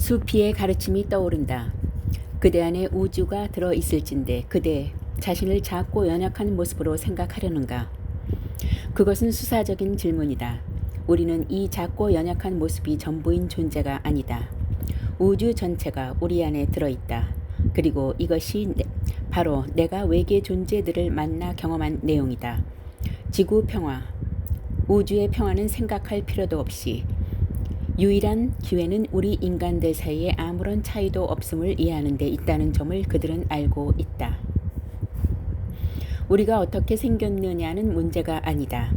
수피의 가르침이 떠오른다. 그대 안에 우주가 들어있을진데 그대 자신을 작고 연약한 모습으로 생각하려는가? 그것은 수사적인 질문이다. 우리는 이 작고 연약한 모습이 전부인 존재가 아니다. 우주 전체가 우리 안에 들어있다. 그리고 이것이 바로 내가 외계 존재들을 만나 경험한 내용이다. 지구 평화, 우주의 평화는 생각할 필요도 없이 유일한 기회는 우리 인간들 사이에 아무런 차이도 없음을 이해하는 데 있다는 점을 그들은 알고 있다. 우리가 어떻게 생겼느냐는 문제가 아니다.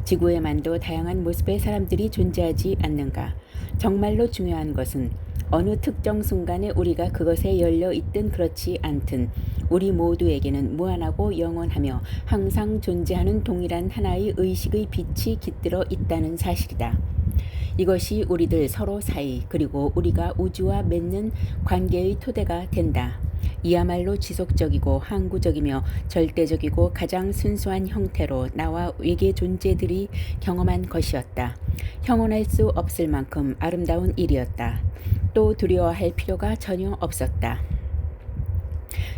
지구에만도 다양한 모습의 사람들이 존재하지 않는가. 정말로 중요한 것은 어느 특정 순간에 우리가 그것에 열려 있든 그렇지 않든 우리 모두에게는 무한하고 영원하며 항상 존재하는 동일한 하나의 의식의 빛이 깃들어 있다는 사실이다. 이것이 우리들 서로 사이 그리고 우리가 우주와 맺는 관계의 토대가 된다. 이야말로 지속적이고 항구적이며 절대적이고 가장 순수한 형태로 나와 외계 존재들이 경험한 것이었다. 형언할 수 없을 만큼 아름다운 일이었다. 또 두려워할 필요가 전혀 없었다.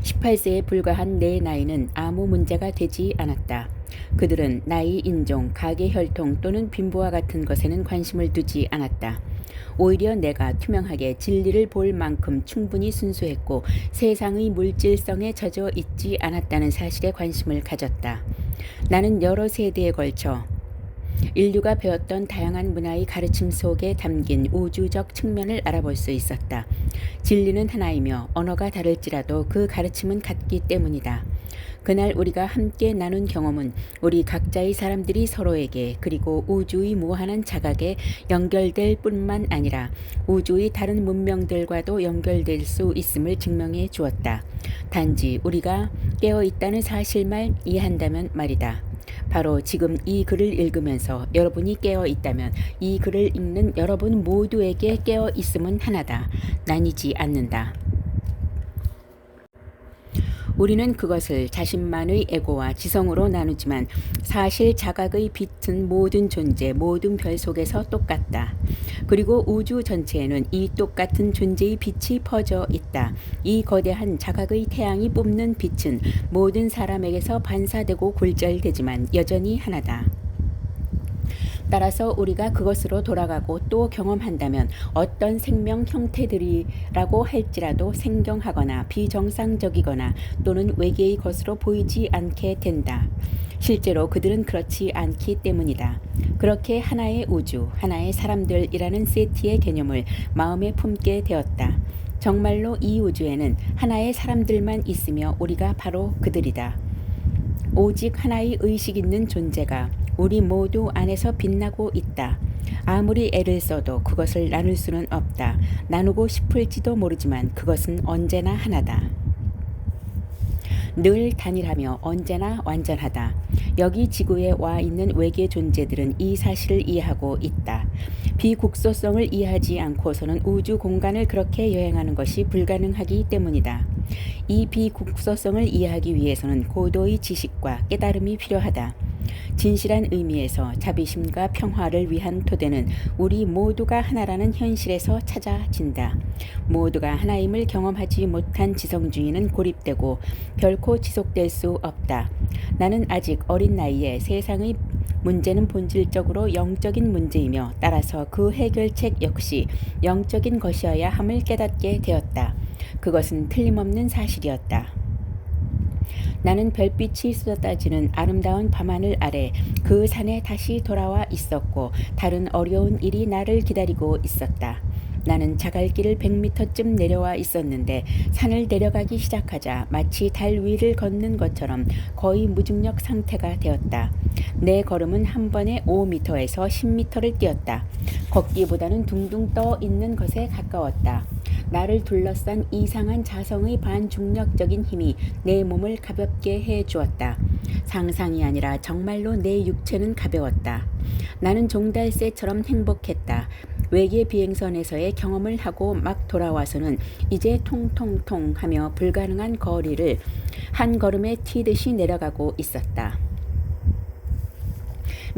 18세에 불과한 내 나이는 아무 문제가 되지 않았다. 그들은 나이, 인종, 가계 혈통 또는 빈부와 같은 것에는 관심을 두지 않았다. 오히려 내가 투명하게 진리를 볼 만큼 충분히 순수했고 세상의 물질성에 젖어 있지 않았다는 사실에 관심을 가졌다. 나는 여러 세대에 걸쳐 인류가 배웠던 다양한 문화의 가르침 속에 담긴 우주적 측면을 알아볼 수 있었다. 진리는 하나이며 언어가 다를지라도 그 가르침은 같기 때문이다. 그날 우리가 함께 나눈 경험은 우리 각자의 사람들이 서로에게 그리고 우주의 무한한 자각에 연결될 뿐만 아니라 우주의 다른 문명들과도 연결될 수 있음을 증명해 주었다. 단지 우리가 깨어 있다는 사실만 이해한다면 말이다. 바로 지금 이 글을 읽으면서 여러분이 깨어 있다면 이 글을 읽는 여러분 모두에게 깨어 있음은 하나다. 나뉘지 않는다. 우리는 그것을 자신만의 에고와 지성으로 나누지만 사실 자각의 빛은 모든 존재, 모든 별 속에서 똑같다. 그리고 우주 전체에는 이 똑같은 존재의 빛이 퍼져 있다. 이 거대한 자각의 태양이 뿜는 빛은 모든 사람에게서 반사되고 굴절되지만 여전히 하나다. 따라서 우리가 그것으로 돌아가고 또 경험한다면 어떤 생명 형태들이라고 할지라도 생경하거나 비정상적이거나 또는 외계의 것으로 보이지 않게 된다. 실제로 그들은 그렇지 않기 때문이다. 그렇게 하나의 우주, 하나의 사람들이라는 세티의 개념을 마음에 품게 되었다. 정말로 이 우주에는 하나의 사람들만 있으며 우리가 바로 그들이다. 오직 하나의 의식 있는 존재가 우리 모두 안에서 빛나고 있다. 아무리 애를 써도 그것을 나눌 수는 없다. 나누고 싶을지도 모르지만 그것은 언제나 하나다. 늘 단일하며 언제나 완전하다. 여기 지구에 와 있는 외계 존재들은 이 사실을 이해하고 있다. 비국소성을 이해하지 않고서는 우주 공간을 그렇게 여행하는 것이 불가능하기 때문이다. 이 비국소성을 이해하기 위해서는 고도의 지식과 깨달음이 필요하다. 진실한 의미에서 자비심과 평화를 위한 토대는 우리 모두가 하나라는 현실에서 찾아진다. 모두가 하나임을 경험하지 못한 지성주의는 고립되고 결코 지속될 수 없다. 나는 아직 어린 나이에 세상의 문제는 본질적으로 영적인 문제이며 따라서 그 해결책 역시 영적인 것이어야 함을 깨닫게 되었다. 그것은 틀림없는 사실이었다. 나는 별빛이 쏟아지는 아름다운 밤하늘 아래 그 산에 다시 돌아와 있었고 다른 어려운 일이 나를 기다리고 있었다. 나는 자갈길을 100m쯤 내려와 있었는데 산을 내려가기 시작하자 마치 달 위를 걷는 것처럼 거의 무중력 상태가 되었다. 내 걸음은 한 번에 5m에서 10m를 뛰었다. 걷기보다는 둥둥 떠 있는 것에 가까웠다. 나를 둘러싼 이상한 자성의 반중력적인 힘이 내 몸을 가볍게 해 주었다. 상상이 아니라 정말로 내 육체는 가벼웠다. 나는 종달새처럼 행복했다. 외계 비행선에서의 경험을 하고 막 돌아와서는 이제 통통통 하며 불가능한 거리를 한 걸음에 튀듯이 내려가고 있었다.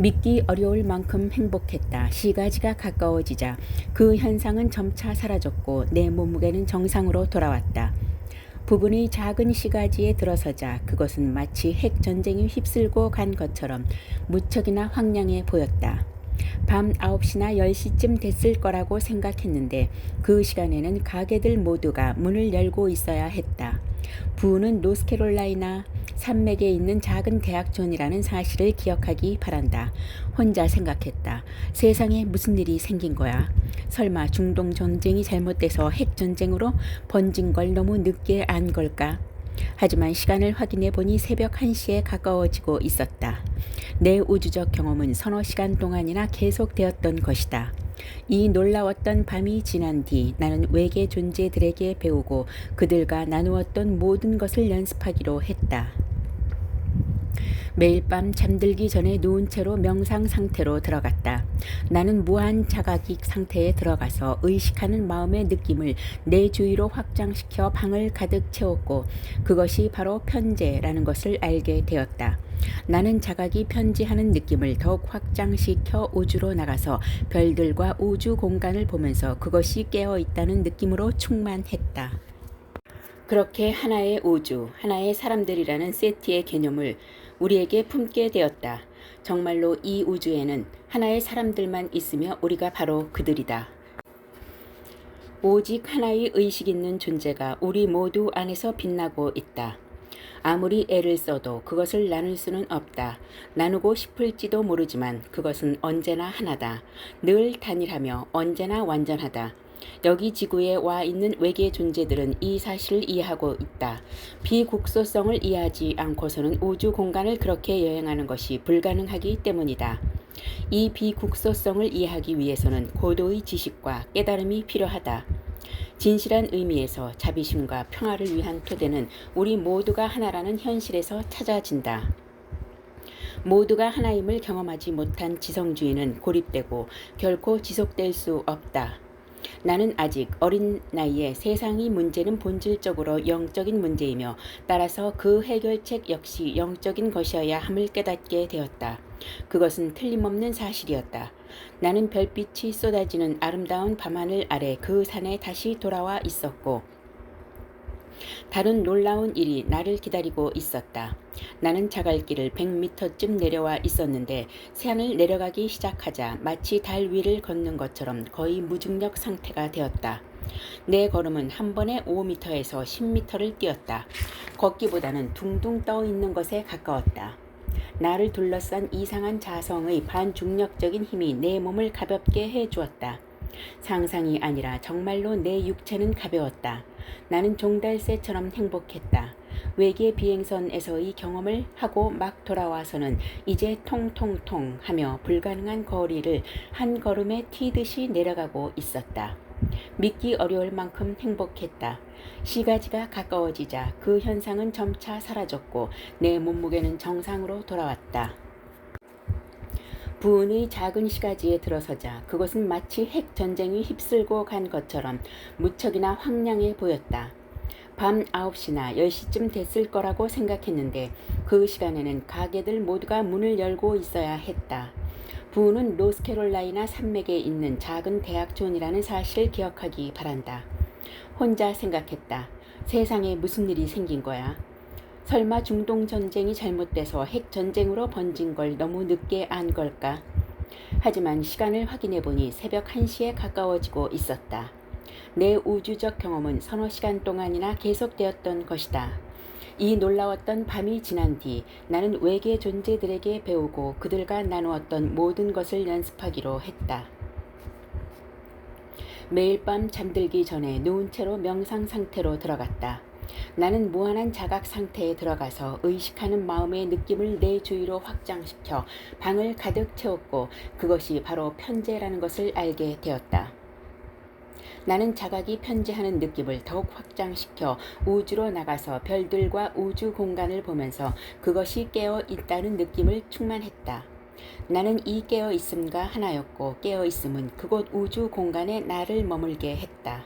믿기 어려울 만큼 행복했다. 시가지가 가까워지자 그 현상은 점차 사라졌고 내 몸무게는 정상으로 돌아왔다. 부분의 작은 시가지에 들어서자 그것은 마치 핵 전쟁이 휩쓸고 간 것처럼 무척이나 황량해 보였다. 밤 9시나 10시쯤 됐을 거라고 생각했는데 그 시간에는 가게들 모두가 문을 열고 있어야 했다. 부는 노스캐롤라이나 산맥에 있는 작은 대학촌이라는 사실을 기억하기 바란다. 혼자 생각했다. 세상에 무슨 일이 생긴 거야? 설마 중동 전쟁이 잘못돼서 핵 전쟁으로 번진 걸 너무 늦게 안 걸까? 하지만 시간을 확인해 보니 새벽 1시에 가까워지고 있었다. 내 우주적 경험은 서너 시간 동안이나 계속되었던 것이다. 이 놀라웠던 밤이 지난 뒤 나는 외계 존재들에게 배우고 그들과 나누었던 모든 것을 연습하기로 했다. 매일 밤 잠들기 전에 누운 채로 명상 상태로 들어갔다. 나는 무한 자각익 상태에 들어가서 의식하는 마음의 느낌을 내 주위로 확장시켜 방을 가득 채웠고 그것이 바로 편재라는 것을 알게 되었다. 나는 자각이 편지하는 느낌을 더욱 확장시켜 우주로 나가서 별들과 우주 공간을 보면서 그것이 깨어 있다는 느낌으로 충만했다. 그렇게 하나의 우주, 하나의 사람들이라는 세트의 개념을 우리에게 품게 되었다. 정말로 이 우주에는 하나의 사람들만 있으며 우리가 바로 그들이다. 오직 하나의 의식 있는 존재가 우리 모두 안에서 빛나고 있다. 아무리 애를 써도 그것을 나눌 수는 없다. 나누고 싶을지도 모르지만 그것은 언제나 하나다. 늘 단일하며 언제나 완전하다. 여기 지구에 와 있는 외계 존재들은 이 사실을 이해하고 있다. 비국소성을 이해하지 않고서는 우주 공간을 그렇게 여행하는 것이 불가능하기 때문이다. 이 비국소성을 이해하기 위해서는 고도의 지식과 깨달음이 필요하다. 진실한 의미에서 자비심과 평화를 위한 토대는 우리 모두가 하나라는 현실에서 찾아진다. 모두가 하나임을 경험하지 못한 지성주의는 고립되고 결코 지속될 수 없다. 나는 아직 어린 나이에 세상의 문제는 본질적으로 영적인 문제이며 따라서 그 해결책 역시 영적인 것이어야 함을 깨닫게 되었다. 그것은 틀림없는 사실이었다. 나는 별빛이 쏟아지는 아름다운 밤하늘 아래 그 산에 다시 돌아와 있었고 다른 놀라운 일이 나를 기다리고 있었다. 나는 자갈길을 100m쯤 내려와 있었는데 산을 내려가기 시작하자 마치 달 위를 걷는 것처럼 거의 무중력 상태가 되었다. 내 걸음은 한 번에 5m에서 10m를 뛰었다. 걷기보다는 둥둥 떠 있는 것에 가까웠다. 나를 둘러싼 이상한 자성의 반중력적인 힘이 내 몸을 가볍게 해주었다. 상상이 아니라 정말로 내 육체는 가벼웠다. 나는 종달새처럼 행복했다. 외계 비행선에서의 경험을 하고 막 돌아와서는 이제 통통통 하며 불가능한 거리를 한 걸음에 튀듯이 내려가고 있었다. 믿기 어려울 만큼 행복했다. 시가지가 가까워지자 그 현상은 점차 사라졌고 내 몸무게는 정상으로 돌아왔다. 부은의 작은 시가지에 들어서자 그것은 마치 핵 전쟁이 휩쓸고 간 것처럼 무척이나 황량해 보였다. 밤 9시나 10시쯤 됐을 거라고 생각했는데 그 시간에는 가게들 모두가 문을 열고 있어야 했다. 부은은 노스캐롤라이나 산맥에 있는 작은 대학촌이라는 사실을 기억하기 바란다. 혼자 생각했다. 세상에 무슨 일이 생긴 거야? 설마 중동 전쟁이 잘못돼서 핵 전쟁으로 번진 걸 너무 늦게 안 걸까? 하지만 시간을 확인해 보니 새벽 1시에 가까워지고 있었다. 내 우주적 경험은 서너 시간 동안이나 계속되었던 것이다. 이 놀라웠던 밤이 지난 뒤 나는 외계 존재들에게 배우고 그들과 나누었던 모든 것을 연습하기로 했다. 매일 밤 잠들기 전에 누운 채로 명상 상태로 들어갔다. 나는 무한한 자각 상태에 들어가서 의식하는 마음의 느낌을 내 주위로 확장시켜 방을 가득 채웠고 그것이 바로 편재라는 것을 알게 되었다. 나는 자각이 편재하는 느낌을 더욱 확장시켜 우주로 나가서 별들과 우주 공간을 보면서 그것이 깨어 있다는 느낌을 충만했다. 나는 이 깨어 있음과 하나였고 깨어 있음은 그곳 우주 공간에 나를 머물게 했다.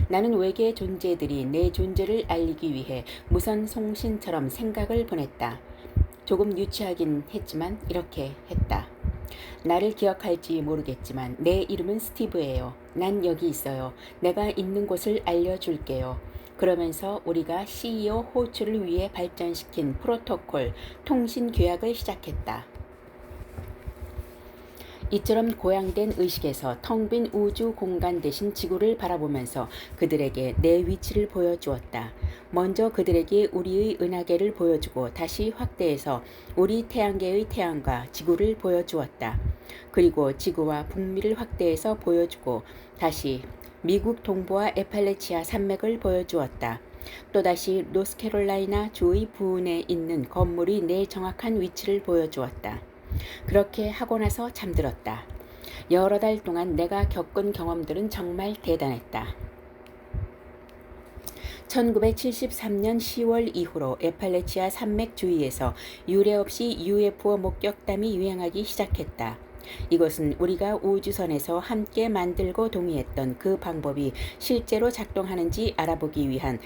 나는 외계 존재들이 내 존재를 알리기 위해 무선 송신처럼 생각을 보냈다. 조금 유치하긴 했지만 이렇게 했다. 나를 기억할지 모르겠지만 내 이름은 스티브예요. 난 여기 있어요. 내가 있는 곳을 알려줄게요. 그러면서 우리가 CEO 호출을 위해 발전시킨 프로토콜 통신 규약을 시작했다. 이처럼 고양된 의식에서 텅 빈 우주 공간 대신 지구를 바라보면서 그들에게 내 위치를 보여주었다. 먼저 그들에게 우리의 은하계를 보여주고 다시 확대해서 우리 태양계의 태양과 지구를 보여주었다. 그리고 지구와 북미를 확대해서 보여주고 다시 미국 동부와 에팔레치아 산맥을 보여주었다. 또다시 노스캐롤라이나 주의 부근에 있는 건물이 내 정확한 위치를 보여주었다. 그렇게 하고 나서 잠들었다. 여러 달 동안 내가 겪은 경험들은 정말 대단했다. 1973년 10월 이후로 에팔레치아 산맥 주위에서 유례 없이 UFO 목격담이 유행하기 시작했다. 이것은 우리가 우주선에서 함께 만들고 동의했던 그 방법이 실제로 작동하는지 알아보기 위한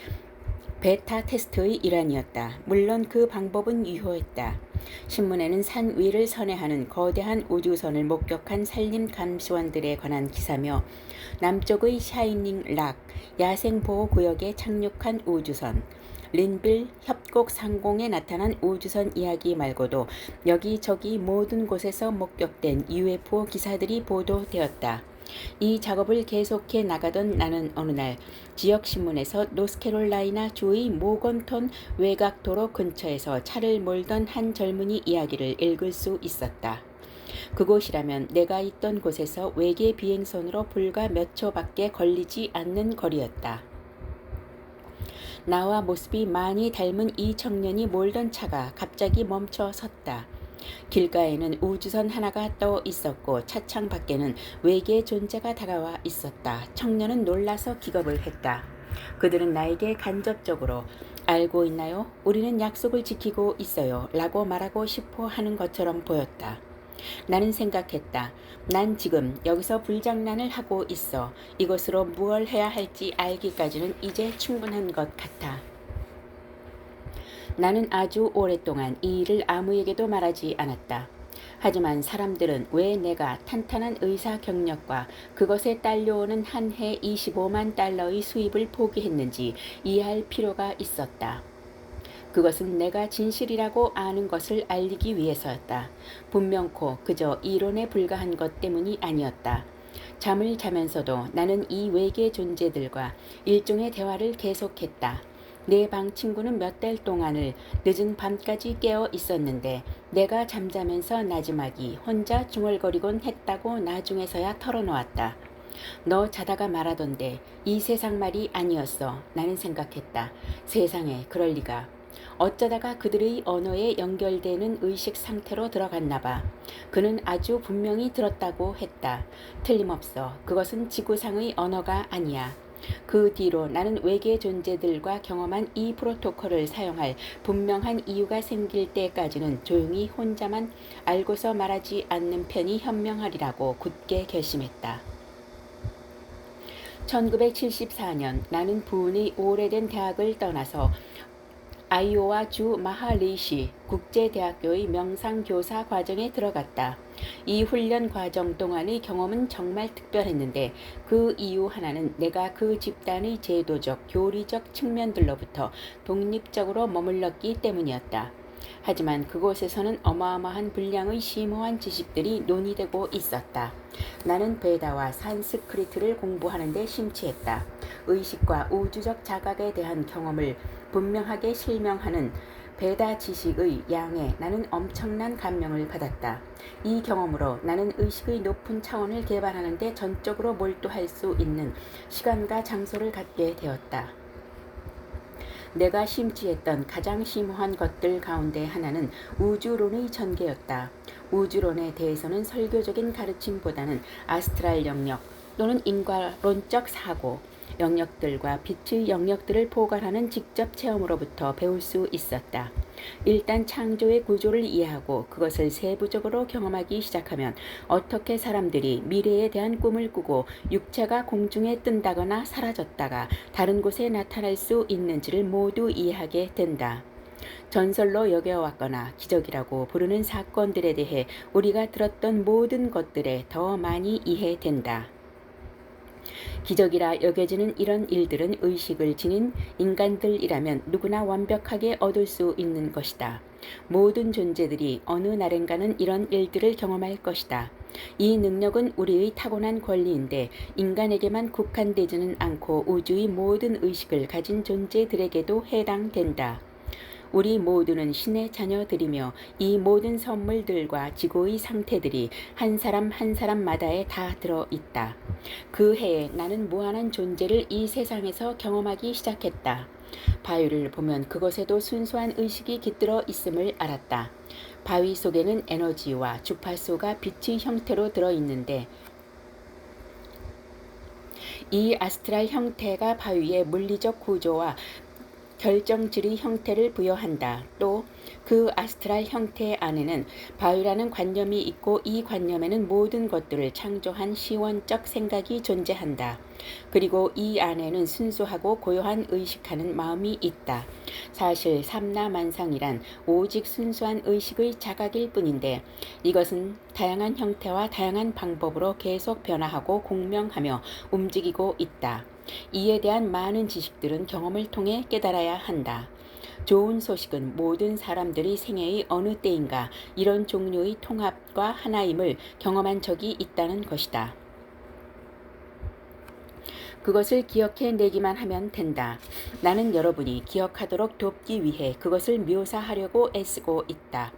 베타 테스트의 일환이었다. 물론 그 방법은 유효했다. 신문에는 산 위를 선회하는 거대한 우주선을 목격한 산림 감시원들에 관한 기사며 남쪽의 샤이닝 락 야생보호구역에 착륙한 우주선, 린빌 협곡 상공에 나타난 우주선 이야기 말고도 여기저기 모든 곳에서 목격된 UFO 기사들이 보도되었다. 이 작업을 계속해 나가던 나는 어느 날 지역신문에서 노스캐롤라이나 주의 모건톤 외곽도로 근처에서 차를 몰던 한 젊은이 이야기를 읽을 수 있었다. 그곳이라면 내가 있던 곳에서 외계 비행선으로 불과 몇 초밖에 걸리지 않는 거리였다. 나와 모습이 많이 닮은 이 청년이 몰던 차가 갑자기 멈춰 섰다. 길가에는 우주선 하나가 떠 있었고 차창 밖에는 외계 존재가 다가와 있었다. 청년은 놀라서 기겁을 했다. 그들은 나에게 간접적으로 알고 있나요? 우리는 약속을 지키고 있어요. 라고 말하고 싶어 하는 것처럼 보였다. 나는 생각했다. 난 지금 여기서 불장난을 하고 있어. 이것으로 무얼 해야 할지 알기까지는 이제 충분한 것 같아. 나는 아주 오랫동안 이 일을 아무에게도 말하지 않았다. 하지만 사람들은 왜 내가 탄탄한 의사 경력과 그것에 딸려오는 한 해 25만 달러의 수입을 포기했는지 이해할 필요가 있었다. 그것은 내가 진실이라고 아는 것을 알리기 위해서였다. 분명코 그저 이론에 불과한 것 때문이 아니었다. 잠을 자면서도 나는 이 외계 존재들과 일종의 대화를 계속했다. 내 방 친구는 몇 달 동안을 늦은 밤까지 깨어 있었는데 내가 잠자면서 나지막이 혼자 중얼거리곤 했다고 나중에서야 털어놓았다. 너 자다가 말하던데 이 세상 말이 아니었어. 나는 생각했다. 세상에 그럴 리가. 어쩌다가 그들의 언어에 연결되는 의식 상태로 들어갔나 봐. 그는 아주 분명히 들었다고 했다. 틀림없어. 그것은 지구상의 언어가 아니야. 그 뒤로 나는 외계 존재들과 경험한 이 프로토콜을 사용할 분명한 이유가 생길 때까지는 조용히 혼자만 알고서 말하지 않는 편이 현명하리라고 굳게 결심했다. 1974년 나는 부은의 오래된 대학을 떠나서 아이오와 주 마할리시 국제대학교의 명상교사 과정에 들어갔다. 이 훈련 과정 동안의 경험은 정말 특별했는데 그 이유 하나는 내가 그 집단의 제도적, 교리적 측면들로부터 독립적으로 머물렀기 때문이었다. 하지만 그곳에서는 어마어마한 분량의 심오한 지식들이 논의되고 있었다. 나는 베다와 산스크리트를 공부하는 데 심취했다. 의식과 우주적 자각에 대한 경험을 분명하게 실명하는 베다 지식의 양에 나는 엄청난 감명을 받았다. 이 경험으로 나는 의식의 높은 차원을 개발하는 데 전적으로 몰두할 수 있는 시간과 장소를 갖게 되었다. 내가 심취했던 가장 심오한 것들 가운데 하나는 우주론의 전개였다. 우주론에 대해서는 설교적인 가르침보다는 아스트랄 영역 또는 인과론적 사고, 영역들과 빛의 영역들을 포괄하는 직접 체험으로부터 배울 수 있었다. 일단 창조의 구조를 이해하고 그것을 세부적으로 경험하기 시작하면 어떻게 사람들이 미래에 대한 꿈을 꾸고 육체가 공중에 뜬다거나 사라졌다가 다른 곳에 나타날 수 있는지를 모두 이해하게 된다. 전설로 여겨왔거나 기적이라고 부르는 사건들에 대해 우리가 들었던 모든 것들에 더 많이 이해된다. 기적이라 여겨지는 이런 일들은 의식을 지닌 인간들이라면 누구나 완벽하게 얻을 수 있는 것이다. 모든 존재들이 어느 날엔가는 이런 일들을 경험할 것이다. 이 능력은 우리의 타고난 권리인데 인간에게만 국한되지는 않고 우주의 모든 의식을 가진 존재들에게도 해당된다. 우리 모두는 신의 자녀들이며 이 모든 선물들과 지구의 상태들이 한 사람 한 사람마다에 다 들어있다. 그 해에 나는 무한한 존재를 이 세상에서 경험하기 시작했다. 바위를 보면 그것에도 순수한 의식이 깃들어 있음을 알았다. 바위 속에는 에너지와 주파수가 빛의 형태로 들어있는데 이 아스트랄 형태가 바위의 물리적 구조와 결정질의 형태를 부여한다. 또 그 아스트랄 형태 안에는 바위라는 관념이 있고 이 관념에는 모든 것들을 창조한 시원적 생각이 존재한다. 그리고 이 안에는 순수하고 고요한 의식하는 마음이 있다. 사실 삼라만상이란 오직 순수한 의식의 자각일 뿐인데 이것은 다양한 형태와 다양한 방법으로 계속 변화하고 공명하며 움직이고 있다. 이에 대한 많은 지식들은 경험을 통해 깨달아야 한다. 좋은 소식은 모든 사람들이 생애의 어느 때인가 이런 종류의 통합과 하나임을 경험한 적이 있다는 것이다. 그것을 기억해 내기만 하면 된다. 나는 여러분이 기억하도록 돕기 위해 그것을 묘사하려고 애쓰고 있다.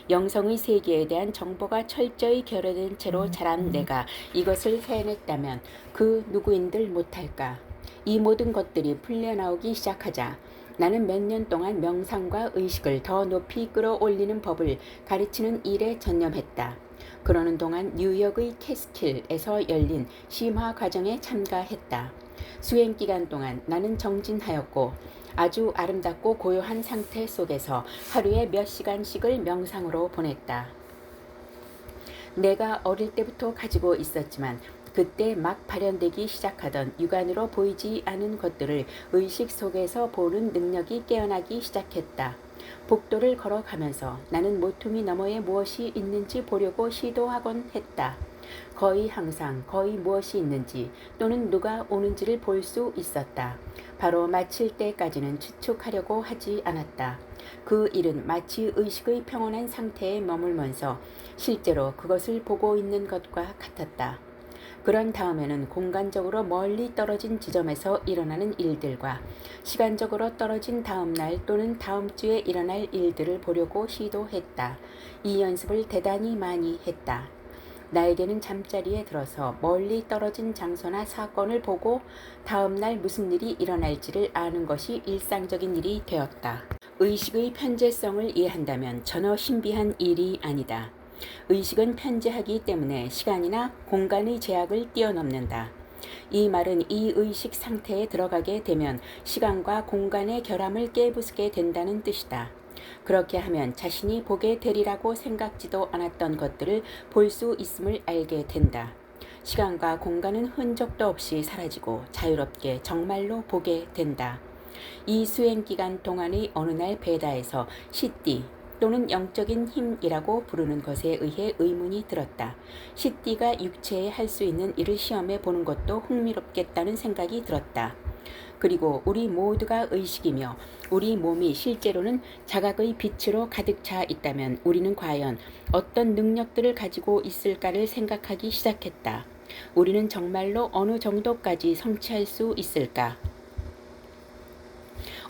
영성의 세계에 대한 정보가 철저히 결여된 채로 자란 내가 이것을 해냈다면 그 누구인들 못할까? 이 모든 것들이 풀려나오기 시작하자 나는 몇 년 동안 명상과 의식을 더 높이 끌어올리는 법을 가르치는 일에 전념했다. 그러는 동안 뉴욕의 캐스킬에서 열린 심화 과정에 참가했다. 수행 기간 동안 나는 정진하였고 아주 아름답고 고요한 상태 속에서 하루에 몇 시간씩을 명상으로 보냈다. 내가 어릴 때부터 가지고 있었지만 그때 막 발현되기 시작하던 육안으로 보이지 않은 것들을 의식 속에서 보는 능력이 깨어나기 시작했다. 복도를 걸어가면서 나는 모퉁이 너머에 무엇이 있는지 보려고 시도하곤 했다. 거의 항상 거의 무엇이 있는지 또는 누가 오는지를 볼 수 있었다. 바로 마칠 때까지는 추측하려고 하지 않았다. 그 일은 마치 의식의 평온한 상태에 머물면서 실제로 그것을 보고 있는 것과 같았다. 그런 다음에는 공간적으로 멀리 떨어진 지점에서 일어나는 일들과 시간적으로 떨어진 다음 날 또는 다음 주에 일어날 일들을 보려고 시도했다. 이 연습을 대단히 많이 했다. 나에게는 잠자리에 들어서 멀리 떨어진 장소나 사건을 보고 다음 날 무슨 일이 일어날지를 아는 것이 일상적인 일이 되었다. 의식의 편재성을 이해한다면 전혀 신비한 일이 아니다. 의식은 편재하기 때문에 시간이나 공간의 제약을 뛰어넘는다. 이 말은 이 의식 상태에 들어가게 되면 시간과 공간의 결함을 깨부수게 된다는 뜻이다. 그렇게 하면 자신이 보게 되리라고 생각지도 않았던 것들을 볼 수 있음을 알게 된다. 시간과 공간은 흔적도 없이 사라지고 자유롭게 정말로 보게 된다. 이 수행 기간 동안의 어느 날 베다에서 시띠 또는 영적인 힘이라고 부르는 것에 의해 의문이 들었다. 시띠가 육체에 할 수 있는 일을 시험해 보는 것도 흥미롭겠다는 생각이 들었다. 그리고 우리 모두가 의식이며 우리 몸이 실제로는 자각의 빛으로 가득 차 있다면 우리는 과연 어떤 능력들을 가지고 있을까를 생각하기 시작했다. 우리는 정말로 어느 정도까지 성취할 수 있을까?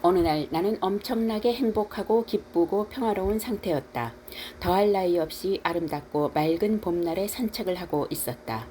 어느 날 나는 엄청나게 행복하고 기쁘고 평화로운 상태였다. 더할 나위 없이 아름답고 맑은 봄날에 산책을 하고 있었다.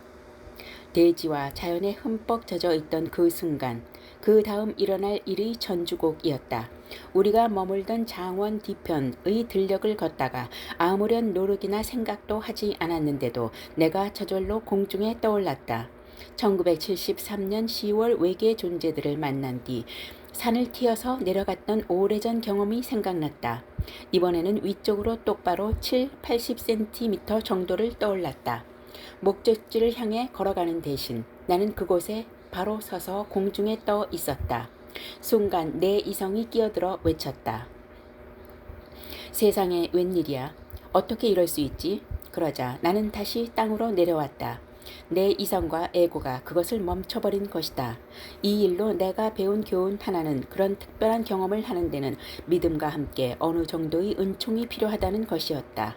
대지와 자연에 흠뻑 젖어 있던 그 순간, 그 다음 일어날 일이 전주곡이었다. 우리가 머물던 장원 뒤편의 들녘을 걷다가 아무런 노력이나 생각도 하지 않았는데도 내가 저절로 공중에 떠올랐다. 1973년 10월 외계 존재들을 만난 뒤 산을 튀어서 내려갔던 오래전 경험이 생각났다. 이번에는 위쪽으로 똑바로 80cm 정도를 떠올랐다. 목적지를 향해 걸어가는 대신 나는 그곳에 바로 서서 공중에 떠 있었다. 순간 내 이성이 끼어들어 외쳤다. 세상에 웬일이야? 어떻게 이럴 수 있지? 그러자 나는 다시 땅으로 내려왔다. 내 이성과 에고가 그것을 멈춰버린 것이다. 이 일로 내가 배운 교훈 하나는 그런 특별한 경험을 하는 데는 믿음과 함께 어느 정도의 은총이 필요하다는 것이었다.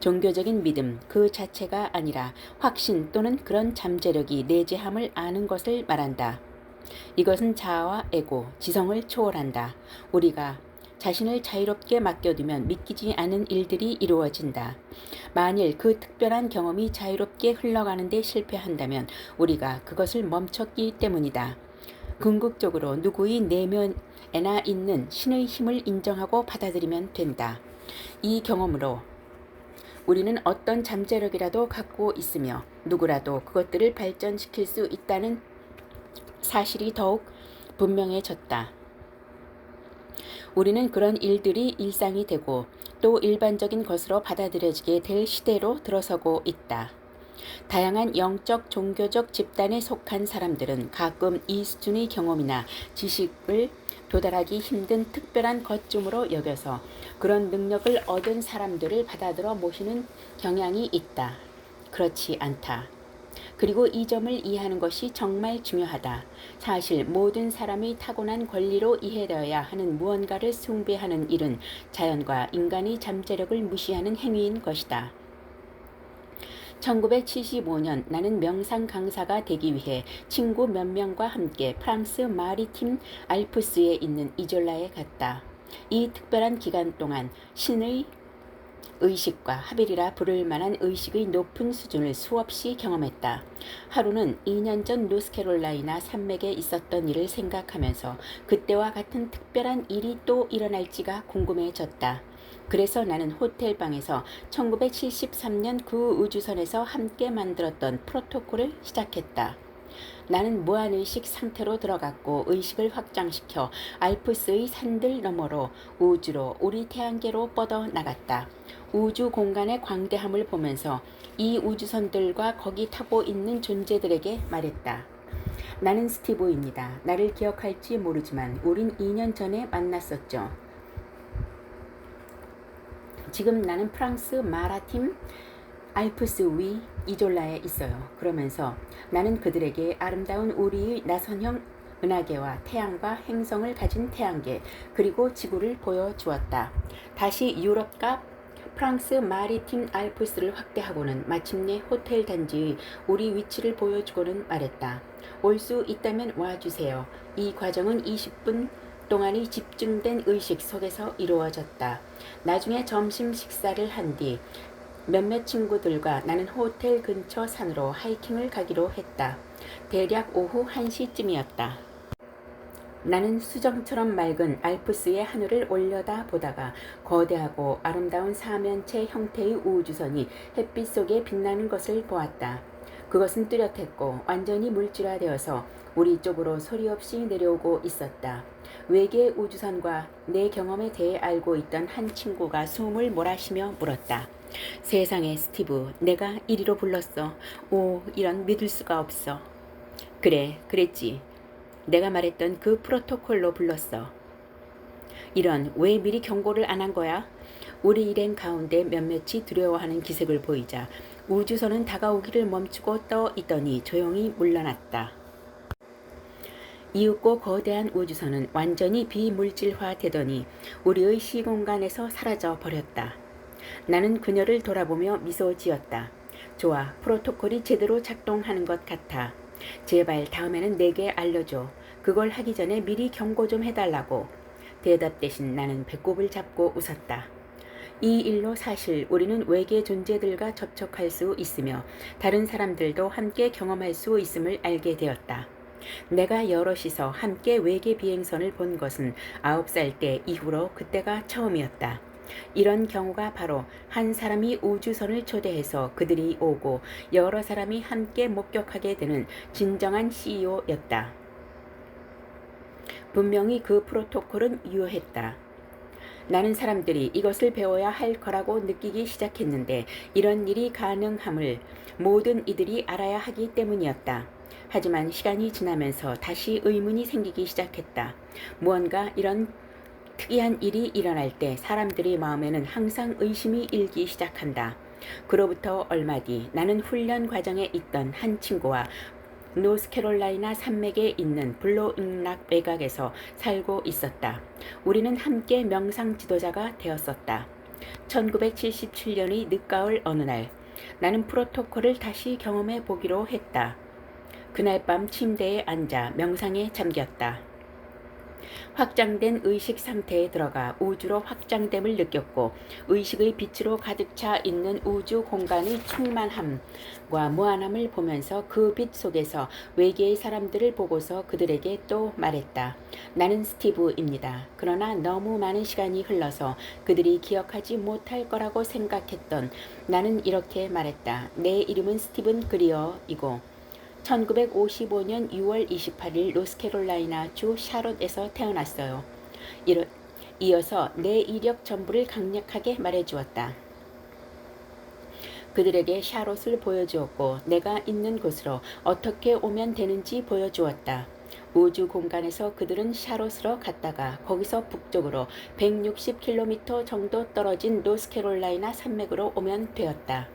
종교적인 믿음 그 자체가 아니라 확신 또는 그런 잠재력이 내재함을 아는 것을 말한다. 이것은 자아와 에고, 지성을 초월한다. 우리가 자신을 자유롭게 맡겨두면 믿기지 않은 일들이 이루어진다. 만일 그 특별한 경험이 자유롭게 흘러가는 데 실패한다면 우리가 그것을 멈췄기 때문이다. 궁극적으로 누구의 내면에나 있는 신의 힘을 인정하고 받아들이면 된다. 이 경험으로 우리는 어떤 잠재력이라도 갖고 있으며 누구라도 그것들을 발전시킬 수 있다는 사실이 더욱 분명해졌다. 우리는 그런 일들이 일상이 되고 또 일반적인 것으로 받아들여지게 될 시대로 들어서고 있다. 다양한 영적, 종교적 집단에 속한 사람들은 가끔 이 수준의 경험이나 지식을 도달하기 힘든 특별한 것쯤으로 여겨서 그런 능력을 얻은 사람들을 받아들여 모시는 경향이 있다. 그렇지 않다. 그리고 이 점을 이해하는 것이 정말 중요하다. 사실 모든 사람의 타고난 권리로 이해되어야 하는 무언가를 숭배하는 일은 자연과 인간의 잠재력을 무시하는 행위인 것이다. 1975년 나는 명상 강사가 되기 위해 친구 몇 명과 함께 프랑스 마리팀 알프스에 있는 이졸라에 갔다. 이 특별한 기간 동안 신의 의식과 하벨이라 부를 만한 의식의 높은 수준을 수없이 경험했다. 하루는 2년 전 노스캐롤라이나 산맥에 있었던 일을 생각하면서 그때와 같은 특별한 일이 또 일어날지가 궁금해졌다. 그래서 나는 호텔방에서 1973년 그 우주선에서 함께 만들었던 프로토콜을 시작했다. 나는 무한의식 상태로 들어갔고 의식을 확장시켜 알프스의 산들 너머로 우주로 우리 태양계로 뻗어 나갔다. 우주 공간의 광대함을 보면서 이 우주선들과 거기 타고 있는 존재들에게 말했다. 나는 스티브입니다. 나를 기억할지 모르지만 우린 2년 전에 만났었죠. 지금 나는 프랑스 마라팀 알프스 위 이졸라에 있어요. 그러면서 나는 그들에게 아름다운 우리의 나선형 은하계와 태양과 행성을 가진 태양계 그리고 지구를 보여주었다. 다시 유럽과 프랑스 마리팀 알프스를 확대하고는 마침내 호텔 단지의 우리 위치를 보여주고는 말했다. 올 수 있다면 와주세요. 이 과정은 20분 동안의 집중된 의식 속에서 이루어졌다. 나중에 점심 식사를 한 뒤 몇몇 친구들과 나는 호텔 근처 산으로 하이킹을 가기로 했다. 대략 오후 1시쯤이었다. 나는 수정처럼 맑은 알프스의 하늘을 올려다 보다가 거대하고 아름다운 사면체 형태의 우주선이 햇빛 속에 빛나는 것을 보았다. 그것은 뚜렷했고 완전히 물질화되어서 우리 쪽으로 소리 없이 내려오고 있었다. 외계 우주선과 내 경험에 대해 알고 있던 한 친구가 숨을 몰아쉬며 물었다. 세상에 스티브, 내가 이리로 불렀어. 오, 이런 믿을 수가 없어. 그래, 그랬지. 내가 말했던 그 프로토콜로 불렀어. 이런, 왜 미리 경고를 안 한 거야? 우리 일행 가운데 몇몇이 두려워하는 기색을 보이자 우주선은 다가오기를 멈추고 떠 있더니 조용히 물러났다. 이윽고 거대한 우주선은 완전히 비물질화되더니 우리의 시공간에서 사라져 버렸다. 나는 그녀를 돌아보며 미소 지었다. 좋아, 프로토콜이 제대로 작동하는 것 같아. 제발 다음에는 내게 알려줘. 그걸 하기 전에 미리 경고 좀 해달라고. 대답 대신 나는 배꼽을 잡고 웃었다. 이 일로 사실 우리는 외계 존재들과 접촉할 수 있으며 다른 사람들도 함께 경험할 수 있음을 알게 되었다. 내가 여럿이서 함께 외계 비행선을 본 것은 9살 때 이후로 그때가 처음이었다. 이런 경우가 바로 한 사람이 우주선을 초대해서 그들이 오고 여러 사람이 함께 목격하게 되는 진정한 CEO였다. 분명히 그 프로토콜은 유효했다. 나는 사람들이 이것을 배워야 할 거라고 느끼기 시작했는데 이런 일이 가능함을 모든 이들이 알아야 하기 때문이었다. 하지만 시간이 지나면서 다시 의문이 생기기 시작했다. 무언가 이런 특이한 일이 일어날 때 사람들의 마음에는 항상 의심이 일기 시작한다. 그로부터 얼마 뒤 나는 훈련 과정에 있던 한 친구와 노스캐롤라이나 산맥에 있는 블로잉락 외곽에서 살고 있었다. 우리는 함께 명상 지도자가 되었었다. 1977년의 늦가을 어느 날, 나는 프로토콜을 다시 경험해 보기로 했다. 그날 밤 침대에 앉아 명상에 잠겼다. 확장된 의식 상태에 들어가 우주로 확장됨을 느꼈고 의식의 빛으로 가득 차 있는 우주 공간의 충만함과 무한함을 보면서 그 빛 속에서 외계의 사람들을 보고서 그들에게 또 말했다. 나는 스티브입니다. 그러나 너무 많은 시간이 흘러서 그들이 기억하지 못할 거라고 생각했던 나는 이렇게 말했다. 내 이름은 스티븐 그리어이고 1955년 6월 28일 노스캐롤라이나 주 샤롯에서 태어났어요. 이어서 내 이력 전부를 강력하게 말해주었다. 그들에게 샤롯을 보여주었고 내가 있는 곳으로 어떻게 오면 되는지 보여주었다. 우주 공간에서 그들은 샤롯으로 갔다가 거기서 북쪽으로 160km 정도 떨어진 노스캐롤라이나 산맥으로 오면 되었다.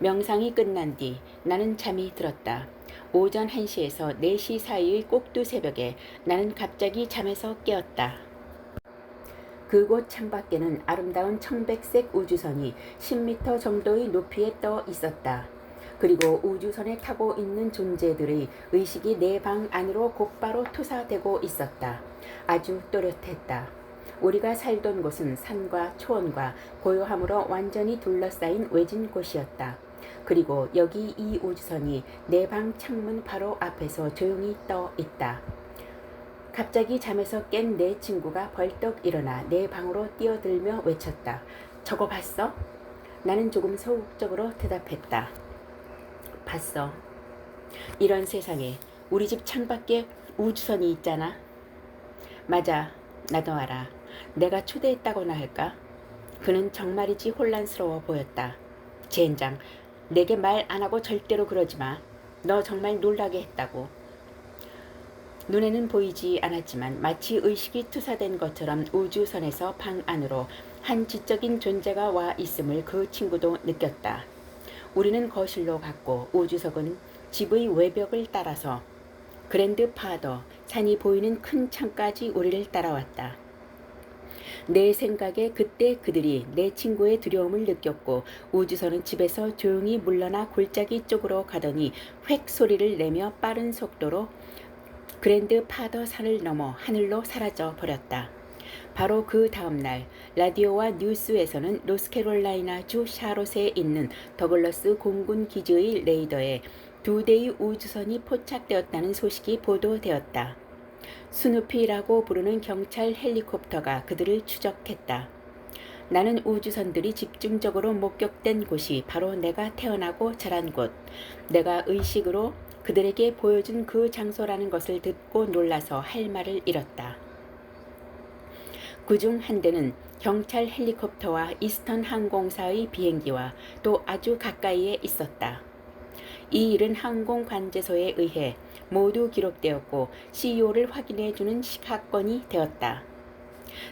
명상이 끝난 뒤 나는 잠이 들었다. 오전 1시에서 4시 사이의 꼭두 새벽에 나는 갑자기 잠에서 깨었다. 그곳 창밖에는 아름다운 청백색 우주선이 10m 정도의 높이에 떠 있었다. 그리고 우주선에 타고 있는 존재들의 의식이 내 방 안으로 곧바로 투사되고 있었다. 아주 또렷했다. 우리가 살던 곳은 산과 초원과 고요함으로 완전히 둘러싸인 외진 곳이었다. 그리고 여기 이 우주선이 내 방 창문 바로 앞에서 조용히 떠 있다. 갑자기 잠에서 깬 내 친구가 벌떡 일어나 내 방으로 뛰어들며 외쳤다. 저거 봤어? 나는 조금 소극적으로 대답했다. 봤어. 이런 세상에 우리 집 창밖에 우주선이 있잖아. 맞아. 나도 알아. 내가 초대했다거나 할까? 그는 정말이지 혼란스러워 보였다. 젠장. 내게 말 안 하고 절대로 그러지 마. 너 정말 놀라게 했다고. 눈에는 보이지 않았지만 마치 의식이 투사된 것처럼 우주선에서 방 안으로 한 지적인 존재가 와 있음을 그 친구도 느꼈다. 우리는 거실로 갔고 우주석은 집의 외벽을 따라서 그랜드 파더, 산이 보이는 큰 창까지 우리를 따라왔다. 내 생각에 그때 그들이 내 친구의 두려움을 느꼈고 우주선은 집에서 조용히 물러나 골짜기 쪽으로 가더니 획 소리를 내며 빠른 속도로 그랜드 파더 산을 넘어 하늘로 사라져 버렸다. 바로 그 다음 날 라디오와 뉴스에서는 노스캐롤라이나 주 샤롯에 있는 더글러스 공군 기지의 레이더에 2대의 우주선이 포착되었다는 소식이 보도되었다. 스누피라고 부르는 경찰 헬리콥터가 그들을 추적했다. 나는 우주선들이 집중적으로 목격된 곳이 바로 내가 태어나고 자란 곳, 내가 의식으로 그들에게 보여준 그 장소라는 것을 듣고 놀라서 할 말을 잃었다. 그중 한 대는 경찰 헬리콥터와 이스턴 항공사의 비행기와 또 아주 가까이에 있었다. 이 일은 항공관제소에 의해 모두 기록되었고 CEO를 확인해주는 사건이 되었다.